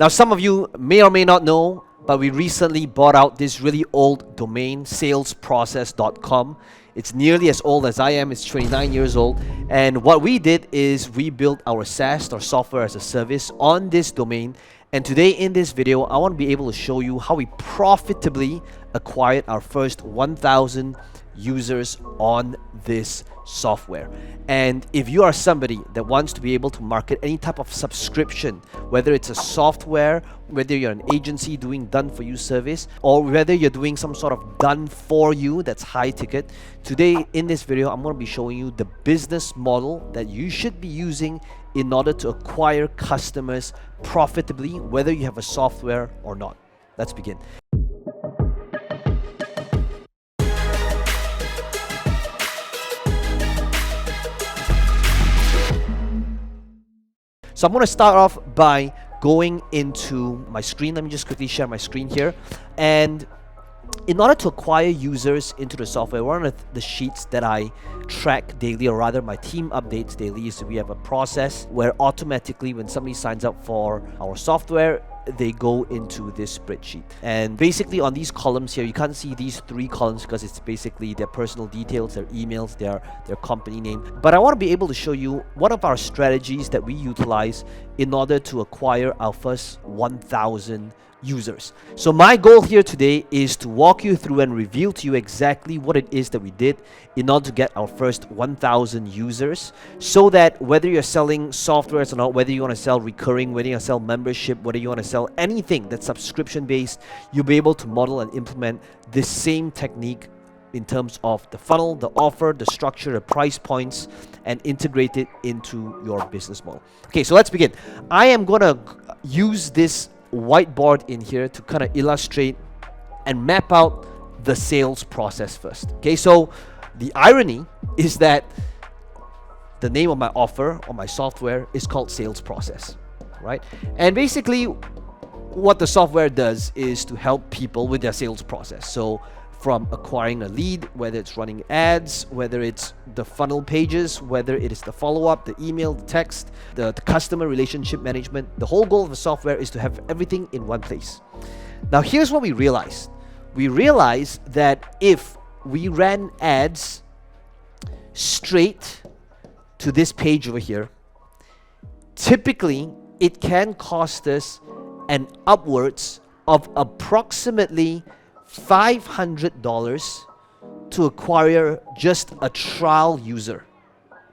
Now, some of you may or may not know, but we recently bought out this really old domain, salesprocess.com. It's nearly as old as I am. It's 29 years old. And what we did is we built our SaaS, or software as a service, on this domain. And today in this video, I want to be able to show you how we profitably acquired our first 1,000 users on this software. And if you are somebody that wants to be able to market any type of subscription, whether it's a software, whether you're an agency doing done for you service, or whether you're doing some sort of done for you that's high ticket, today in this video I'm going to be showing you the business model that you should be using in order to acquire customers profitably, whether you have a software or not. Let's begin. So I'm going to start off by going into my screen. Let me just quickly share my screen here. And in order to acquire users into the software, one of the sheets that I track daily, or rather my team updates daily, is we have a process where automatically when somebody signs up for our software, they go into this spreadsheet. And basically on these columns here, you can't see these three columns because it's basically their personal details, their emails, their company name. But I want to be able to show you one of our strategies that we utilize in order to acquire our first 1,000 users. So my goal here today is to walk you through and reveal to you exactly what it is that we did in order to get our first 1,000 users, so that whether you're selling softwares or not, whether you want to sell recurring, whether you want to sell membership, whether you want to sell anything that's subscription based, you'll be able to model and implement this same technique in terms of the funnel, the offer, the structure, the price points, and integrate it into your business model. Okay, so let's begin. I am going to use this whiteboard in here to kind of illustrate and map out the sales process first. Okay, so the irony is that the name of my offer or my software is called Sales Process, right? And basically what the software does is to help people with their sales process. So from acquiring a lead, whether it's running ads, whether it's the funnel pages, whether it is the follow-up, the email, the text, the customer relationship management, the whole goal of the software is to have everything in one place. Now here's what we realized. We realized that if we ran ads straight to this page over here, typically it can cost us an upwards of approximately $500 to acquire just a trial user.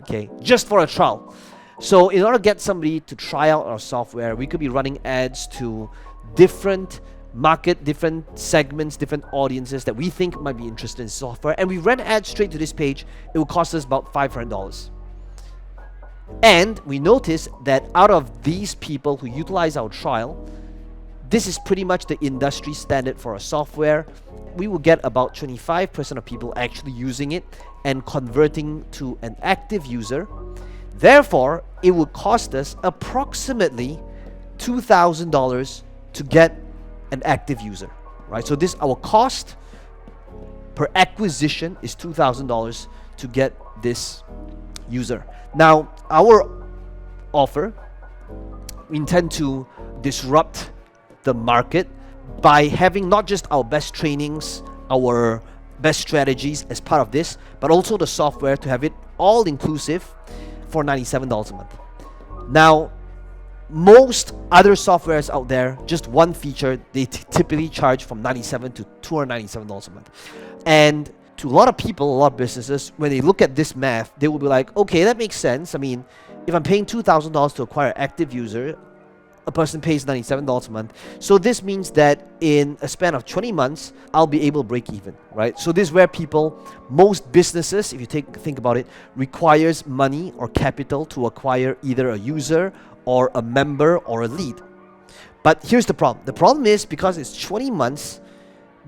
Okay, just for a trial. So in order to get somebody to try out our software, we could be running ads to different market, different segments, different audiences that we think might be interested in software, and we ran ads straight to this page. It will cost us about $500. And we noticed that out of these people who utilize our trial, this is pretty much the industry standard for a software. We will get about 25% of people actually using it and converting to an active user. Therefore, it would cost us approximately $2,000 to get an active user, right? So this, our cost per acquisition is $2,000 to get this user. Now, our offer, we intend to disrupt the market by having not just our best trainings, our best strategies as part of this, but also the software to have it all inclusive for $97 a month. Now, most other softwares out there, just one feature, they typically charge from $97 to $297 a month. And to a lot of people, a lot of businesses, when they look at this math, they will be like, okay, that makes sense. I mean, if I'm paying $2,000 to acquire an active user, a person pays $97 a month. So this means that in a span of 20 months, I'll be able to break even, right? So this is where people, most businesses, if you think about it, requires money or capital to acquire either a user or a member or a lead. But here's the problem. The problem is because it's 20 months,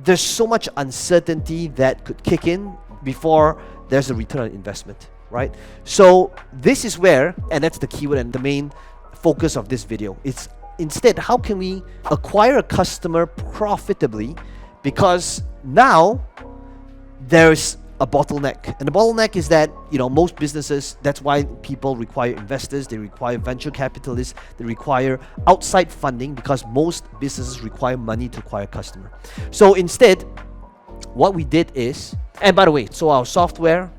there's so much uncertainty that could kick in before there's a return on investment, right? So this is where, and that's the keyword and the main focus of this video. It's instead, how can we acquire a customer profitably? Because now there's a bottleneck. And the bottleneck is that, most businesses, that's why people require investors, they require venture capitalists, they require outside funding, because most businesses require money to acquire a customer. So instead, what we did is, and by the way, so our software,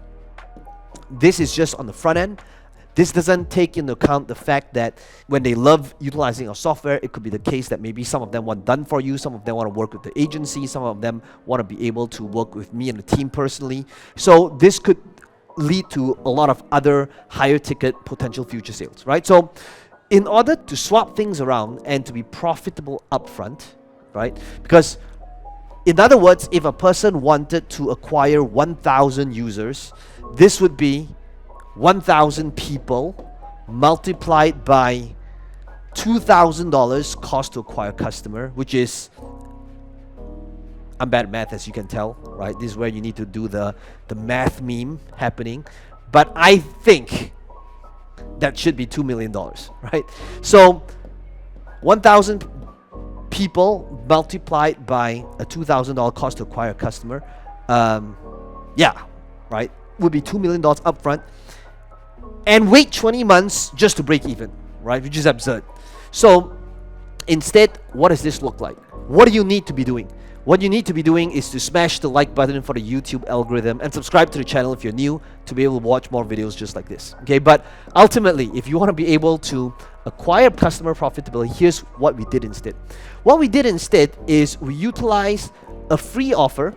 this is just on the front end. This doesn't take into account the fact that when they love utilizing our software, it could be the case that maybe some of them want done for you, some of them want to work with the agency, some of them want to be able to work with me and the team personally. So this could lead to a lot of other higher ticket potential future sales, right? So in order to swap things around and to be profitable upfront, right? Because in other words, if a person wanted to acquire 1,000 users, this would be 1,000 people multiplied by $2,000 cost to acquire a customer, which is, I'm bad at math, as you can tell, right? This is where you need to do the math meme happening. But I think that should be $2 million, right? So 1,000 people multiplied by a $2,000 cost to acquire a customer, right, would be $2 million upfront. And wait 20 months just to break even, right? Which is absurd. So instead, what does this look like? What do you need to be doing? What you need to be doing is to smash the like button for the YouTube algorithm and subscribe to the channel if you're new to be able to watch more videos just like this. Okay, but ultimately, if you want to be able to acquire customer profitably, here's what we did instead. What we did instead is we utilized a free offer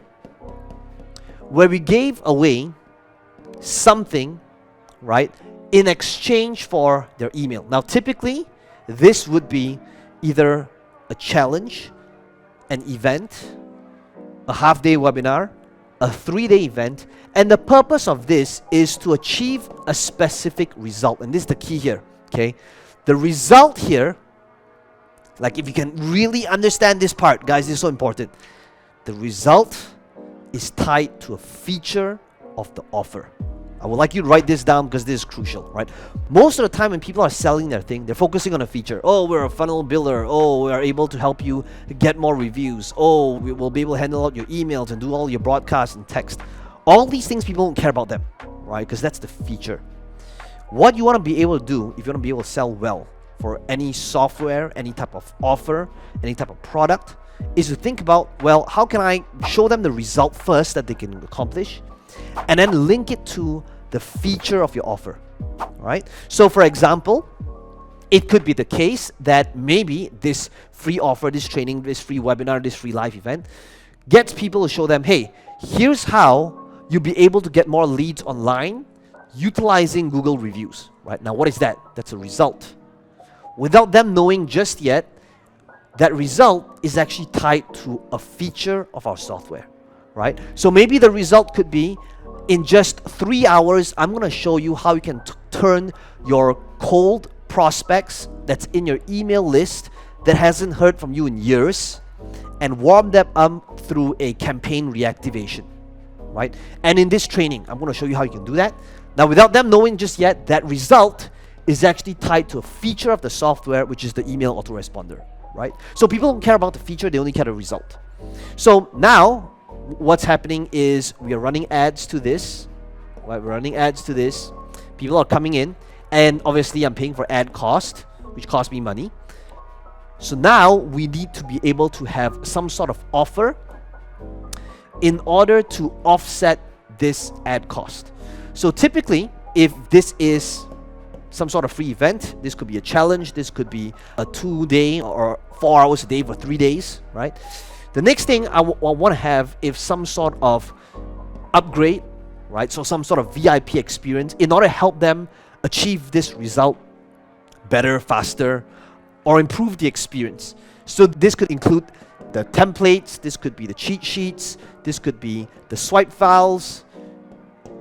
where we gave away something, right, in exchange for their email. Now, typically, this would be either a challenge, an event, a half-day webinar, a 3-day event, and the purpose of this is to achieve a specific result. And this is the key here, okay? The result here, like if you can really understand this part, guys, this is so important. The result is tied to a feature of the offer. I would like you to write this down because this is crucial, right? Most of the time when people are selling their thing, they're focusing on a feature. Oh, we're a funnel builder. Oh, we are able to help you get more reviews. Oh, we will be able to handle out your emails and do all your broadcasts and text. All these things, people don't care about them, right? Because that's the feature. What you want to be able to do, if you want to be able to sell well for any software, any type of offer, any type of product, is to think about, well, how can I show them the result first that they can accomplish, and then link it to the feature of your offer, right? So for example, it could be the case that maybe this free offer, this training, this free webinar, this free live event gets people to show them, hey, here's how you'll be able to get more leads online utilizing Google reviews, right? Now, what is that? That's a result. Without them knowing just yet, that result is actually tied to a feature of our software, right? So maybe the result could be, in just 3 hours, I'm going to show you how you can turn your cold prospects that's in your email list that hasn't heard from you in years and warm them up through a campaign reactivation, right? And in this training, I'm going to show you how you can do that. Now, without them knowing just yet, that result is actually tied to a feature of the software, which is the email autoresponder, right? So people don't care about the feature, they only care the result. So now, what's happening is we are running ads to this, right? We're running ads to this. People are coming in, and obviously I'm paying for ad cost, which costs me money. So now we need to be able to have some sort of offer in order to offset this ad cost. So typically, if this is some sort of free event, this could be a challenge, this could be a 2-day or 4 hours a day for 3 days, right? The next thing I want to have is some sort of upgrade, right? So some sort of VIP experience in order to help them achieve this result better, faster, or improve the experience. So this could include the templates, this could be the cheat sheets, this could be the swipe files,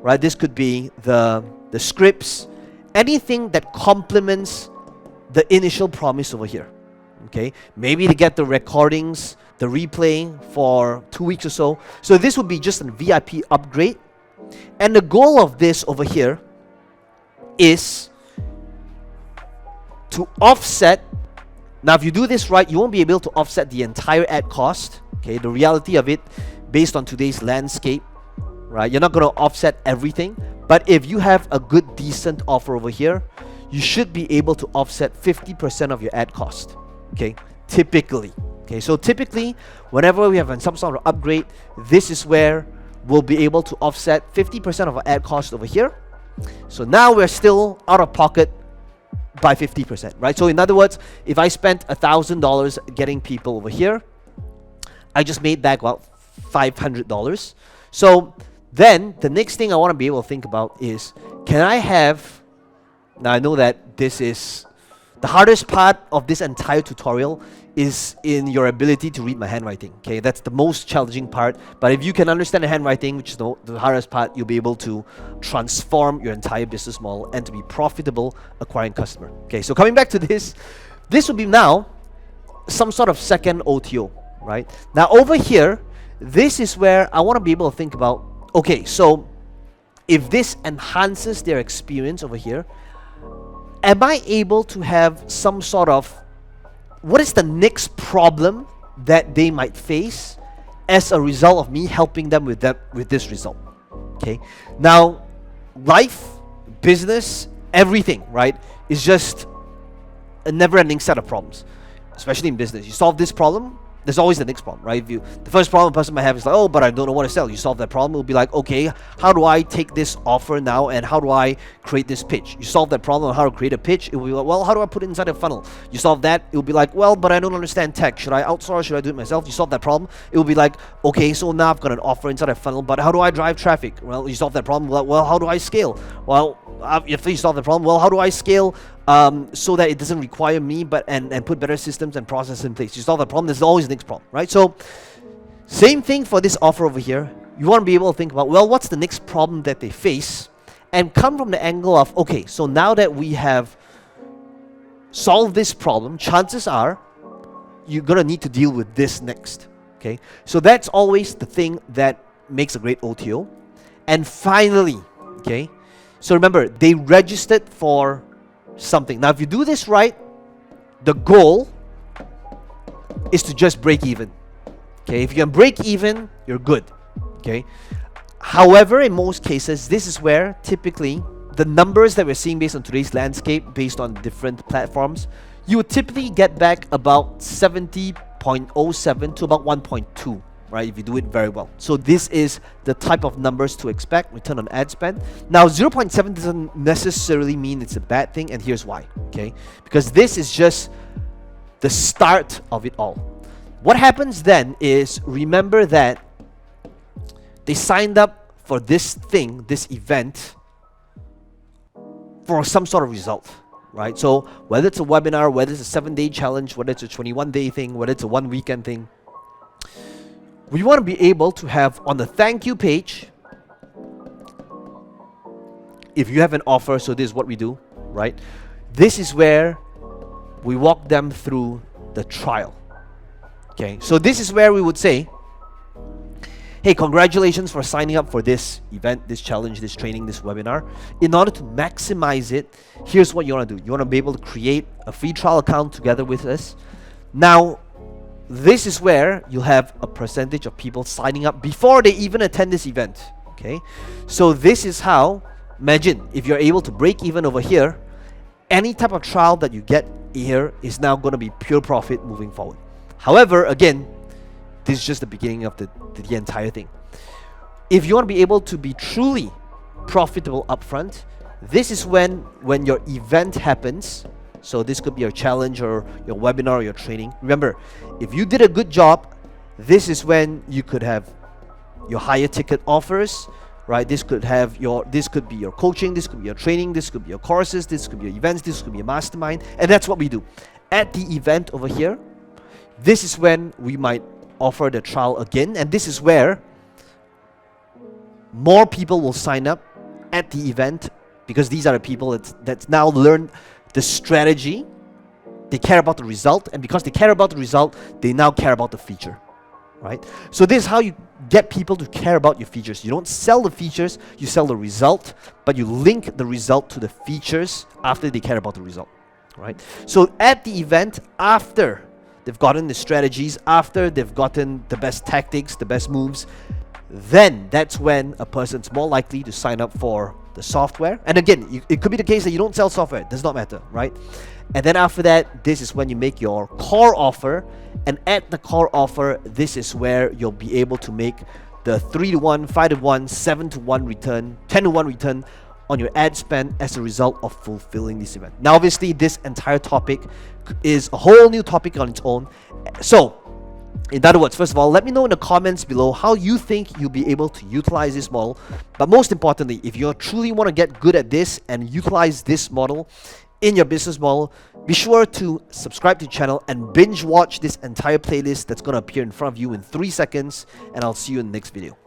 right? This could be the scripts, anything that complements the initial promise over here, okay? Maybe to get the recordings, the replay for 2 weeks or so. So this would be just a VIP upgrade. And the goal of this over here is to offset. Now, if you do this right, you won't be able to offset the entire ad cost. Okay, the reality of it, based on today's landscape, right? You're not going to offset everything, but if you have a good, decent offer over here, you should be able to offset 50% of your ad cost, okay? Typically, okay? So typically, whenever we have some sort of upgrade, this is where we'll be able to offset 50% of our ad cost over here. So now we're still out of pocket by 50%, right? So in other words, if I spent $1,000 getting people over here, I just made back about $500. So then the next thing I want to be able to think about is, can I have, now I know that this is the hardest part of this entire tutorial is in your ability to read my handwriting, okay? That's the most challenging part, but if you can understand the handwriting, which is the hardest part, you'll be able to transform your entire business model and to be profitable acquiring customer. Okay, so coming back to this will be now some sort of second OTO, right? Now over here, this is where I want to be able to think about, okay, so if this enhances their experience over here, am I able to have some sort of, what is the next problem that they might face as a result of me helping them with this result? Okay, now life, business, everything, right, is just a never-ending set of problems, especially in business. You solve this problem, there's always the next problem, right? The first problem a person might have is like, oh, but I don't know what to sell. You solve that problem, it'll be like, okay, how do I take this offer now and how do I create this pitch? You solve that problem on how to create a pitch, it will be like, well, how do I put it inside a funnel? You solve that, it will be like, well, but I don't understand tech. Should I outsource? Should I do it myself? You solve that problem, it will be like, okay, so now I've got an offer inside a funnel, but how do I drive traffic? Well, you solve that problem, well, how do I scale? Well, if you solve the problem, well, how do I scale so that it doesn't require me and put better systems and processes in place? You solve the problem, there's always the next problem, right? So same thing for this offer over here. You want to be able to think about, well, what's the next problem that they face, and come from the angle of, okay, so now that we have solved this problem, chances are you're gonna need to deal with this next. Okay, so that's always the thing that makes a great OTO. And finally, okay, so remember, they registered for something. Now, if you do this right, the goal is to just break even. Okay, if you can break even, you're good. Okay. However, in most cases, this is where typically the numbers that we're seeing based on today's landscape, based on different platforms, you would typically get back about 70.07 to about 1.2. Right, if you do it very well. So this is the type of numbers to expect, return on ad spend. Now 0.7 doesn't necessarily mean it's a bad thing, and here's why, okay? Because this is just the start of it all. What happens then is, remember that they signed up for this thing, this event, for some sort of result, right? So whether it's a webinar, whether it's a 7-day challenge, whether it's a 21-day thing, whether it's a 1-weekend thing, we want to be able to have on the thank you page, if you have an offer, so this is what we do, right? This is where we walk them through the trial. Okay, so this is where we would say, hey, congratulations for signing up for this event, this challenge, this training, this webinar. In order to maximize it, here's what you want to do. You want to be able to create a free trial account together with us. Now, this is where you'll have a percentage of people signing up before they even attend this event. Okay, so this is how, imagine if you're able to break even over here, any type of trial that you get here is now going to be pure profit moving forward. However, again, this is just the beginning of the entire thing. If you want to be able to be truly profitable upfront, this is when your event happens. So this could be your challenge or your webinar or your training. Remember, if you did a good job, this is when you could have your higher ticket offers, right? This could be your coaching, this could be your training, this could be your courses, this could be your events, this could be a mastermind, and that's what we do. At the event over here, this is when we might offer the trial again, and this is where more people will sign up at the event, because these are the people that's now learned the strategy, they care about the result, and because they care about the result, they now care about the feature, right? So this is how you get people to care about your features. You don't sell the features, you sell the result, but you link the result to the features after they care about the result, right? So at the event, after they've gotten the strategies, after they've gotten the best tactics, the best moves, then that's when a person's more likely to sign up for the software. And again, it could be the case that you don't sell software, it does not matter, right? And then after that, this is when you make your core offer, and at the core offer, this is where you'll be able to make the 3-to-1, 5-to-1, 7-to-1 return, 10-to-1 return on your ad spend as a result of fulfilling this event. Now obviously this entire topic is a whole new topic on its own. So in other words, first of all, let me know in the comments below how you think you'll be able to utilize this model. But most importantly, if you truly want to get good at this and utilize this model in your business model, be sure to subscribe to the channel and binge watch this entire playlist that's going to appear in front of you in 3 seconds, and I'll see you in the next video.